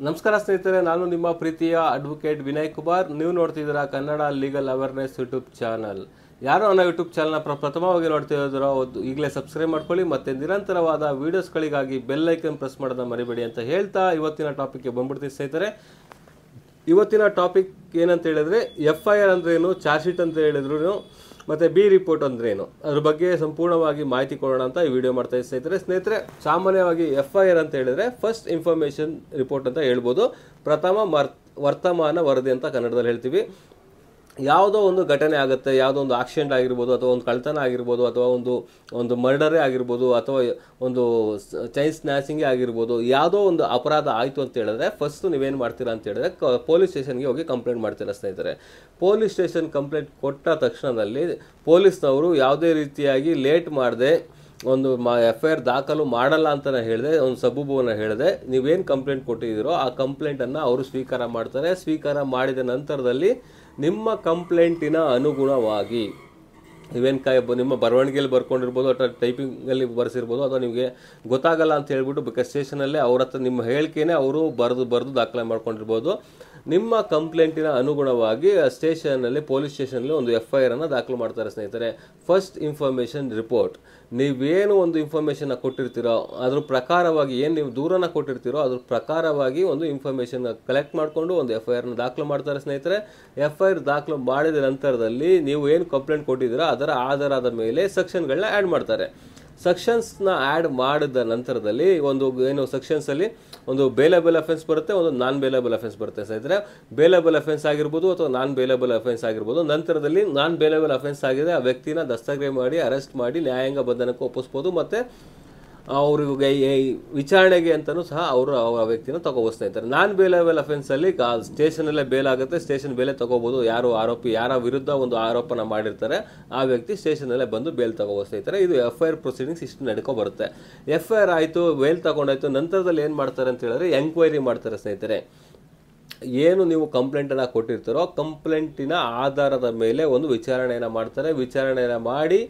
ನಮಸ್ಕಾರ ಸ್ನೇಹಿತರೆ, ನಾನು ನಿಮ್ಮ ಪ್ರೀತಿಯ ಅಡ್ವೊಕೇಟ್ ವಿನಯ್ ಕುಮಾರ್. ನೀವು ನೋಡ್ತಿದ್ದೀರಾ Kannada legal awareness YouTube channel. ಯಾರು ನನ್ನ ಯೂಟ್ಯೂಬ್ ಚಾನಲ್ನ ಪ್ರಥಮವಾಗಿ ನೋಡ್ತಿರೋ ಈಗಲೇ ಸಬ್ಸ್ಕ್ರೈಬ್ ಮಾಡ್ಕೊಳ್ಳಿ ಮತ್ತು ನಿರಂತರವಾದ ವೀಡಿಯೋಸ್ಗಳಿಗಾಗಿ ಬೆಲ್ ಐಕನ್ ಪ್ರೆಸ್ ಮಾಡೋದನ್ನ ಮರಿಬೇಡಿ ಅಂತ ಹೇಳ್ತಾ ಇವತ್ತಿನ ಟಾಪಿಕ್ಗೆ ಬಂದ್ಬಿಡ್ತೀವಿ ಸ್ನೇಹಿತರೆ. ಇವತ್ತಿನ ಟಾಪಿಕ್ ಏನಂತ ಹೇಳಿದ್ರೆ FIR ಅಂದ್ರೇನು, ಚಾರ್ಜ್ ಶೀಟ್ ಅಂತ ಹೇಳಿದ್ರು ಮತ್ತು ಬಿ ರಿಪೋರ್ಟ್ ಅಂದ್ರೇನು, ಅದ್ರ ಬಗ್ಗೆ ಸಂಪೂರ್ಣವಾಗಿ ಮಾಹಿತಿ ಕೊಡೋಣ ಅಂತ ಈ ವಿಡಿಯೋ ಮಾಡ್ತಾ ಇದ್ದೀವಿ ಸ್ನೇಹಿತರೆ. ಸಾಮಾನ್ಯವಾಗಿ FIR ಅಂತ ಹೇಳಿದ್ರೆ ಫಸ್ಟ್ ಇನ್ಫಾರ್ಮೇಷನ್ ರಿಪೋರ್ಟ್ ಅಂತ ಹೇಳ್ಬೋದು. ಪ್ರಥಮ ವರ್ತಮಾನ ವರದಿ ಅಂತ ಕನ್ನಡದಲ್ಲಿ ಹೇಳ್ತೀವಿ. ಯಾವುದೋ ಒಂದು ಘಟನೆ ಆಗುತ್ತೆ, ಯಾವುದೋ ಒಂದು ಆಕ್ಸಿಡೆಂಟ್ ಆಗಿರ್ಬೋದು, ಅಥವಾ ಒಂದು ಕಳ್ತನ ಆಗಿರ್ಬೋದು, ಅಥವಾ ಒಂದು ಮರ್ಡರೇ ಆಗಿರ್ಬೋದು, ಅಥವಾ ಒಂದು ಚೈನ್ ಸ್ನ್ಯಾಚಿಂಗೇ ಆಗಿರ್ಬೋದು, ಯಾವುದೋ ಒಂದು ಅಪರಾಧ ಆಯಿತು ಅಂತ ಹೇಳಿದ್ರೆ ಫಸ್ಟ್ ನೀವೇನು ಮಾಡ್ತೀರಾ ಅಂತ ಹೇಳಿದ್ರೆ ಪೊಲೀಸ್ ಸ್ಟೇಷನ್ಗೆ ಹೋಗಿ ಕಂಪ್ಲೇಂಟ್ ಮಾಡ್ತೀರಾ ಸ್ನೇಹಿತರೆ. ಪೊಲೀಸ್ ಸ್ಟೇಷನ್ ಕಂಪ್ಲೇಂಟ್ ಕೊಟ್ಟ ತಕ್ಷಣದಲ್ಲಿ ಪೊಲೀಸ್ನವರು ಯಾವುದೇ ರೀತಿಯಾಗಿ ಲೇಟ್ ಮಾಡದೆ ಒಂದು FIR ದಾಖಲು ಮಾಡಲ್ಲ ಅಂತ ಹೇಳಿದೆ, ಒಂದು ಸಬೂಬನ್ನು ಹೇಳಿದೆ, ನೀವೇನು ಕಂಪ್ಲೇಂಟ್ ಕೊಟ್ಟಿದ್ದೀರೋ ಆ ಕಂಪ್ಲೇಂಟನ್ನು ಅವರು ಸ್ವೀಕಾರ ಮಾಡ್ತಾರೆ. ಸ್ವೀಕಾರ ಮಾಡಿದ ನಂತರದಲ್ಲಿ ನಿಮ್ಮ ಕಂಪ್ಲೇಂಟಿನ ಅನುಗುಣವಾಗಿ ನೀವೇನು ನಿಮ್ಮ ಬರವಣಿಗೆಯಲ್ಲಿ ಬರ್ಕೊಂಡಿರ್ಬೋದು, ಅಥವಾ ಟೈಪಿಂಗಲ್ಲಿ ಬರೆಸಿರ್ಬೋದು, ಅಥವಾ ನಿಮಗೆ ಗೊತ್ತಾಗಲ್ಲ ಅಂತ ಹೇಳ್ಬಿಟ್ಟು ಬೇಕಾದ್ರೆ ಸ್ಟೇಷನಲ್ಲೇ ಅವ್ರ ಹತ್ರ ನಿಮ್ಮ ಹೇಳಿಕೆನೇ ಅವರು ಬರೆದು ದಾಖಲೆ ಮಾಡ್ಕೊಂಡಿರ್ಬೋದು. ನಿಮ್ಮ ಕಂಪ್ಲೇಂಟಿನ ಅನುಗುಣವಾಗಿ ಸ್ಟೇಷನಲ್ಲಿ ಪೊಲೀಸ್ ಸ್ಟೇಷನಲ್ಲಿ ಒಂದು FIR ಅನ್ನು ದಾಖಲು ಮಾಡ್ತಾರೆ ಸ್ನೇಹಿತರೆ. ಫಸ್ಟ್ ಇನ್ಫಾರ್ಮೇಷನ್ ರಿಪೋರ್ಟ್, ನೀವೇನು ಒಂದು ಇನ್ಫಾರ್ಮೇಷನ್ನ ಕೊಟ್ಟಿರ್ತೀರೋ ಅದ್ರ ಪ್ರಕಾರವಾಗಿ, ಏನು ನೀವು ದೂರನ ಕೊಟ್ಟಿರ್ತೀರೋ ಅದ್ರ ಪ್ರಕಾರವಾಗಿ ಒಂದು ಇನ್ಫಾರ್ಮೇಷನ್ ಕಲೆಕ್ಟ್ ಮಾಡಿಕೊಂಡು ಒಂದು FIRನ ದಾಖಲು ಮಾಡ್ತಾರೆ ಸ್ನೇಹಿತರೆ. FIR ದಾಖಲು ಮಾಡಿದ ನಂತರದಲ್ಲಿ ನೀವು ಏನು ಕಂಪ್ಲೇಂಟ್ ಕೊಟ್ಟಿದ್ದೀರೋ ಅದರ ಆಧಾರದ ಮೇಲೆ ಸೆಕ್ಷನ್ಗಳನ್ನ ಆ್ಯಡ್ ಮಾಡ್ತಾರೆ. ಸೆಕ್ಷನ್ಸ್ನ ಆ್ಯಡ್ ಮಾಡಿದ ನಂತರದಲ್ಲಿ ಏನು ಸೆಕ್ಷನ್ಸಲ್ಲಿ ಒಂದು ಬೇಲೇಬಲ್ ಅಫೆನ್ಸ್ ಬರುತ್ತೆ, ಒಂದು ನಾನ್ ಬೇಲೇಬಲ್ ಅಫೆನ್ಸ್ ಬರುತ್ತೆ ಸ್ನೇಹಿತರೆ. ಬೇಲೇಬಲ್ ಅಫೆನ್ಸ್ ಆಗಿರ್ಬೋದು ಅಥವಾ ನಾನ್ ಬೇಲೇಬಲ್ ಅಫೆನ್ಸ್ ಆಗಿರ್ಬೋದು. ನಂತರದಲ್ಲಿ ನಾನ್ ಬೇಲೇಬಲ್ ಅಫೆನ್ಸ್ ಆಗಿದೆ ಆ ವ್ಯಕ್ತಿನ ದಸ್ತಗಿರಿ ಮಾಡಿ ಅರೆಸ್ಟ್ ಮಾಡಿ ನ್ಯಾಯಾಂಗ ಬಂಧನಕ್ಕೆ ಒಪ್ಪಿಸ್ಬೋದು, ಮತ್ತು ಅವ್ರಿಗೆ ವಿಚಾರಣೆಗೆ ಅಂತಲೂ ಸಹ ಅವರು ಆ ವ್ಯಕ್ತಿನ ತಗೋಬೋದು ಸ್ನೇಹಿತರೆ. ನಾನ್ ಬೇಲೇಬಲ್ ಅಫೆನ್ಸಲ್ಲಿ ಸ್ಟೇಷನಲ್ಲೇ ಬೇಲ್ ಆಗುತ್ತೆ, ಸ್ಟೇಷನ್ ಬೇಲೆ ತಗೋಬೋದು. ಯಾರು ಆರೋಪಿ, ಯಾರ ವಿರುದ್ಧ ಒಂದು ಆರೋಪನ ಮಾಡಿರ್ತಾರೆ ಆ ವ್ಯಕ್ತಿ ಸ್ಟೇಷನಲ್ಲೇ ಬಂದು ಬೇಲ್ ತಗೋಬೋದು ಸ್ನೇಹಿತರೆ. ಇದು FIR ಪ್ರೊಸೀಡಿಂಗ್ಸ್ ಇಷ್ಟು ನಡ್ಕೊ ಬರುತ್ತೆ. FIR ಆಯಿತು, ಬೇಲ್ ತಗೊಂಡಾಯ್ತು, ನಂತರದಲ್ಲಿ ಏನು ಮಾಡ್ತಾರೆ ಅಂತ ಹೇಳಿದ್ರೆ ಎಂಕ್ವೈರಿ ಮಾಡ್ತಾರೆ ಸ್ನೇಹಿತರೆ. ಏನು ನೀವು ಕಂಪ್ಲೇಂಟನ್ನು ಕೊಟ್ಟಿರ್ತೀರೋ ಕಂಪ್ಲೇಂಟಿನ ಆಧಾರದ ಮೇಲೆ ಒಂದು ವಿಚಾರಣೆಯನ್ನು ಮಾಡ್ತಾರೆ. ವಿಚಾರಣೆಯನ್ನು ಮಾಡಿ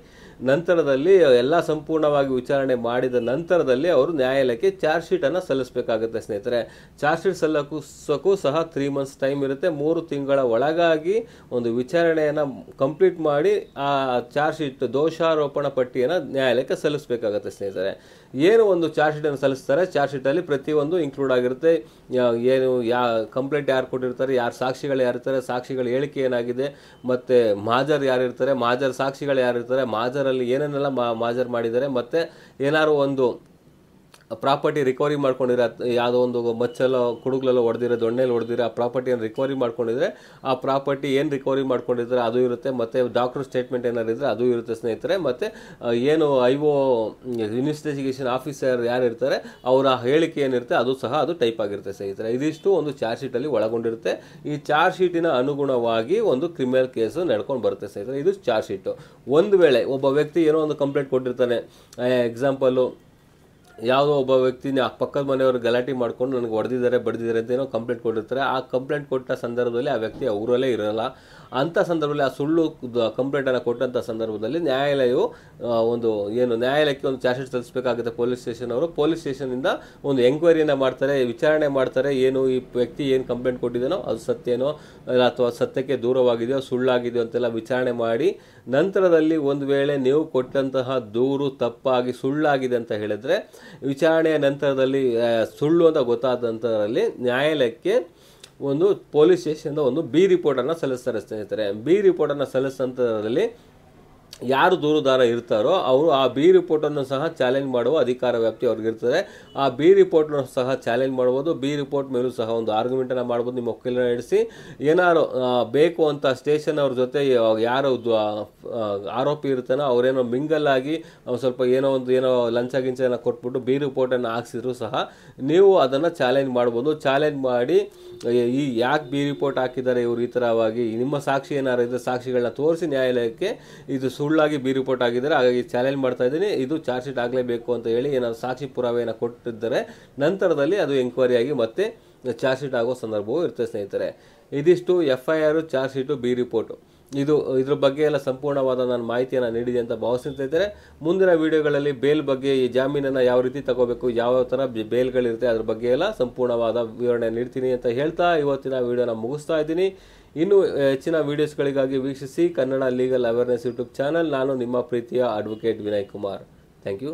ನಂತರದಲ್ಲಿ ಎಲ್ಲ ಸಂಪೂರ್ಣವಾಗಿ ವಿಚಾರಣೆ ಮಾಡಿದ ನಂತರದಲ್ಲಿ ಅವರು ನ್ಯಾಯಾಲಯಕ್ಕೆ ಚಾರ್ಜ್ ಶೀಟನ್ನು ಸಲ್ಲಿಸಬೇಕಾಗುತ್ತೆ ಸ್ನೇಹಿತರೆ. ಚಾರ್ಜ್ ಶೀಟ್ ಸಲ್ಲಿಸೋಕ್ಕೂ ಸಹ 3 ಮಂತ್ಸ್ ಟೈಮ್ ಇರುತ್ತೆ. 3 ತಿಂಗಳ ಒಳಗಾಗಿ ಒಂದು ವಿಚಾರಣೆಯನ್ನು ಕಂಪ್ಲೀಟ್ ಮಾಡಿ ಆ ಚಾರ್ಜ್ ಶೀಟ್ ದೋಷಾರೋಪಣಾ ಪಟ್ಟಿಯನ್ನು ನ್ಯಾಯಾಲಯಕ್ಕೆ ಸಲ್ಲಿಸಬೇಕಾಗುತ್ತೆ ಸ್ನೇಹಿತರೆ. ಏನು ಒಂದು ಚಾರ್ಜ್ ಶೀಟನ್ನು ಸಲ್ಲಿಸ್ತಾರೆ, ಚಾರ್ಜ್ ಶೀಟಲ್ಲಿ ಪ್ರತಿಯೊಂದು ಇನ್ಕ್ಲೂಡ್ ಆಗಿರುತ್ತೆ. ಏನು ಕಂಪ್ಲೇಂಟ್ ಯಾರು ಕೊಟ್ಟಿರ್ತಾರೆ, ಯಾರು ಸಾಕ್ಷಿಗಳು ಯಾರಿರ್ತಾರೆ, ಸಾಕ್ಷಿಗಳ ಹೇಳಿಕೆ ಏನಾಗಿದೆ, ಮತ್ತು ಮಾಜರ್ ಯಾರಿರ್ತಾರೆ, ಮಾಜರ್ ಸಾಕ್ಷಿಗಳು ಯಾರಿರ್ತಾರೆ, ಮಾಜರಲ್ಲಿ ಏನೇನೆಲ್ಲ ಮಾಜರ್ ಮಾಡಿದ್ದಾರೆ, ಮತ್ತು ಏನಾದ್ರು ಒಂದು ಪ್ರಾಪರ್ಟಿ ರಿಕವರಿ ಮಾಡ್ಕೊಂಡಿರೋ, ಯಾವುದೋ ಒಂದು ಮಚ್ಚಲ್ಲೋ ಕುಡುಗ್ಲಲ್ಲೋ ಹೊಡೆದಿರೋ, ದೊಣ್ಣೆಲ್ಲಿ ಹೊಡೆದಿರೋ ಆ ಪ್ರಾಪರ್ಟಿಯನ್ನು ರಿಕವರಿ ಮಾಡ್ಕೊಂಡಿದ್ರೆ ಆ ಪ್ರಾಪರ್ಟಿ ಏನು ರಿಕವರಿ ಮಾಡ್ಕೊಂಡಿದ್ರೆ ಅದು ಇರುತ್ತೆ, ಮತ್ತು ಡಾಕ್ಟರ್ ಸ್ಟೇಟ್ಮೆಂಟ್ ಏನಾರು ಇದ್ದರೆ ಅದು ಇರುತ್ತೆ ಸ್ನೇಹಿತರೆ. ಮತ್ತು ಏನು IO ಇನ್ವೆಸ್ಟಿಗೇಷನ್ ಆಫೀಸರ್ ಯಾರು ಇರ್ತಾರೆ ಅವರ ಹೇಳಿಕೆ ಏನಿರುತ್ತೆ ಅದು ಸಹ ಅದು ಟೈಪ್ ಆಗಿರುತ್ತೆ ಸ್ನೇಹಿತರೆ. ಇದಿಷ್ಟು ಒಂದು ಚಾರ್ಜ್ ಶೀಟಲ್ಲಿ ಒಳಗೊಂಡಿರುತ್ತೆ. ಈ ಚಾರ್ಜ್ ಶೀಟಿನ ಅನುಗುಣವಾಗಿ ಒಂದು ಕ್ರಿಮಿನಲ್ ಕೇಸು ನಡ್ಕೊಂಡು ಬರುತ್ತೆ ಸ್ನೇಹಿತರೆ. ಇದು ಚಾರ್ಜ್ ಶೀಟು. ಒಂದು ವೇಳೆ ಒಬ್ಬ ವ್ಯಕ್ತಿ ಏನೋ ಒಂದು ಕಂಪ್ಲೇಂಟ್ ಕೊಟ್ಟಿರ್ತಾನೆ, ಎಕ್ಸಾಂಪಲ್ಲು ಯಾವುದೋ ಒಬ್ಬ ವ್ಯಕ್ತಿನ ಪಕ್ಕದ ಮನೆಯವರು ಗಲಾಟೆ ಮಾಡ್ಕೊಂಡು ನನಗೆ ಹೊಡೆದಿದ್ದಾರೆ ಬಡಿದಿದ್ದಾರೆ ಅಂತ ಏನೋ ಕಂಪ್ಲೇಂಟ್ ಕೊಟ್ಟಿರ್ತಾರೆ. ಆ ಕಂಪ್ಲೇಂಟ್ ಕೊಟ್ಟ ಸಂದರ್ಭದಲ್ಲಿ ಆ ವ್ಯಕ್ತಿ ಊರಲ್ಲೇ ಇರೋಲ್ಲ. ಅಂಥ ಸಂದರ್ಭದಲ್ಲಿ ಆ ಸುಳ್ಳು ಕಂಪ್ಲೇಂಟನ್ನು ಕೊಟ್ಟಂಥ ಸಂದರ್ಭದಲ್ಲಿ ನ್ಯಾಯಾಲಯವು ನ್ಯಾಯಾಲಯಕ್ಕೆ ಒಂದು ಚಾರ್ಜ್ ಶೀಟ್ ಸಲ್ಲಿಸಬೇಕಾಗುತ್ತೆ. ಪೊಲೀಸ್ ಸ್ಟೇಷನ್ ಅವರು ಪೊಲೀಸ್ ಸ್ಟೇಷನಿಂದ ಒಂದು ಎಂಕ್ವೈರಿಯನ್ನು ಮಾಡ್ತಾರೆ, ವಿಚಾರಣೆ ಮಾಡ್ತಾರೆ. ಏನು ಈ ವ್ಯಕ್ತಿ ಏನು ಕಂಪ್ಲೇಂಟ್ ಕೊಟ್ಟಿದ್ದಾನೋ ಅದು ಸತ್ಯನೋ ಅಥವಾ ಸತ್ಯಕ್ಕೆ ದೂರವಾಗಿದೆಯೋ ಸುಳ್ಳಾಗಿದೆಯೋ ಅಂತೆಲ್ಲ ವಿಚಾರಣೆ ಮಾಡಿ ನಂತರದಲ್ಲಿ ಒಂದು ವೇಳೆ ನೀವು ಕೊಟ್ಟಂತಹ ದೂರು ತಪ್ಪಾಗಿ ಸುಳ್ಳಾಗಿದೆ ಅಂತ ಹೇಳಿದ್ರೆ ವಿಚಾರಣೆಯ ನಂತರದಲ್ಲಿ ಸುಳ್ಳು ಅಂತ ಗೊತ್ತಾದ ನಂತರದಲ್ಲಿ ನ್ಯಾಯಾಲಯಕ್ಕೆ ಒಂದು ಪೊಲೀಸ್ ಸ್ಟೇಷನ್ದ ಒಂದು ಬಿ ರಿಪೋರ್ಟನ್ನು ಸಲ್ಲಿಸ್ತಾರೆ ಸ್ನೇಹಿತರೆ. ಬಿ ರಿಪೋರ್ಟನ್ನು ಸಲ್ಲಿಸಿದ ನಂತರದಲ್ಲಿ ಯಾರು ದೂರುದಾರ ಇರ್ತಾರೋ ಅವರು ಆ ಬಿ ರಿಪೋರ್ಟನ್ನು ಸಹ ಚಾಲೆಂಜ್ ಮಾಡುವ ಅಧಿಕಾರ ವ್ಯಾಪ್ತಿ ಅವ್ರಿಗಿರ್ತದೆ. ಆ ಬಿ ರಿಪೋರ್ಟ್ನ ಸಹ ಚಾಲೆಂಜ್ ಮಾಡ್ಬೋದು. ಬಿ ರಿಪೋರ್ಟ್ ಮೇಲೂ ಸಹ ಒಂದು ಆರ್ಗ್ಯುಮೆಂಟನ್ನು ಮಾಡ್ಬೋದು. ನಿಮ್ಮ ವಕೀಲರನ್ನ ನಡೆಸಿ ಏನಾರು ಬೇಕು ಅಂತ ಸ್ಟೇಷನ್ ಅವ್ರ ಜೊತೆ ಯಾರು ಆರೋಪಿ ಇರ್ತಾನೋ ಅವರೇನೋ ಮಿಂಗಲ್ ಆಗಿ ಸ್ವಲ್ಪ ಏನೋ ಲಂಚ ಗಿಂಚನ ಕೊಟ್ಬಿಟ್ಟು ಬಿ ರಿಪೋರ್ಟನ್ನು ಹಾಕ್ಸಿದ್ರು ಸಹ ನೀವು ಅದನ್ನು ಚಾಲೆಂಜ್ ಮಾಡ್ಬೋದು. ಚಾಲೆಂಜ್ ಮಾಡಿ ಯಾಕೆ ಬಿ ರಿಪೋರ್ಟ್ ಹಾಕಿದ್ದಾರೆ ಇವರು ಈ ಥರವಾಗಿ, ನಿಮ್ಮ ಸಾಕ್ಷಿ ಏನಾರು ಇದ್ದರೆ ಸಾಕ್ಷಿಗಳನ್ನ ತೋರಿಸಿ ನ್ಯಾಯಾಲಯಕ್ಕೆ ಇದು ಸುಳ್ಳಾಗಿ ಬಿ ರಿಪೋರ್ಟ್ ಆಗಿದ್ದಾರೆ, ಹಾಗಾಗಿ ಚಾಲೆಂಜ್ ಮಾಡ್ತಾ ಇದ್ದೀನಿ, ಇದು ಚಾರ್ಜ್ ಶೀಟ್ ಆಗಲೇಬೇಕು ಅಂತ ಹೇಳಿ ಏನಾದ್ರು ಸಾಕ್ಷಿ ಪುರಾವೆಯನ್ನು ಕೊಟ್ಟಿದ್ದರೆ ನಂತರದಲ್ಲಿ ಅದು ಎಂಕ್ವೈರಿ ಆಗಿ ಮತ್ತೆ ಚಾರ್ಜ್ ಶೀಟ್ ಆಗೋ ಸಂದರ್ಭವೂ ಇರ್ತದೆ ಸ್ನೇಹಿತರೆ. ಇದಿಷ್ಟು FIR, charge sheet, B report. ಇದ್ರ ಬಗ್ಗೆ ಎಲ್ಲ ಸಂಪೂರ್ಣವಾದ ನಾನು ಮಾಹಿತಿಯನ್ನು ನೀಡಿದೆ ಅಂತ ಭಾವಿಸ್ತಾ ಇದ್ದಾರೆ. ಮುಂದಿನ ವಿಡಿಯೋಗಳಲ್ಲಿ ಬೇಲ್ ಬಗ್ಗೆ, ಈ ಜಾಮೀನನ್ನು ಯಾವ ರೀತಿ ತಗೋಬೇಕು, ಯಾವ ಥರ ಬೇಲ್ಗಳಿರುತ್ತೆ ಅದ್ರ ಬಗ್ಗೆ ಎಲ್ಲ ಸಂಪೂರ್ಣವಾದ ವಿವರಣೆ ನೀಡ್ತೀನಿ ಅಂತ ಹೇಳ್ತಾ ಇವತ್ತಿನ ವಿಡಿಯೋನ ಮುಗಿಸ್ತಾ ಇದ್ದೀನಿ. ಇನ್ನು ಹೆಚ್ಚಿನ ವಿಡಿಯೋಸ್ಗಳಿಗಾಗಿ ವೀಕ್ಷಿಸಿ Kannada legal awareness YouTube channel. ನಾನು ನಿಮ್ಮ ಪ್ರೀತಿಯ advocate Vinay Kumar. Thank you.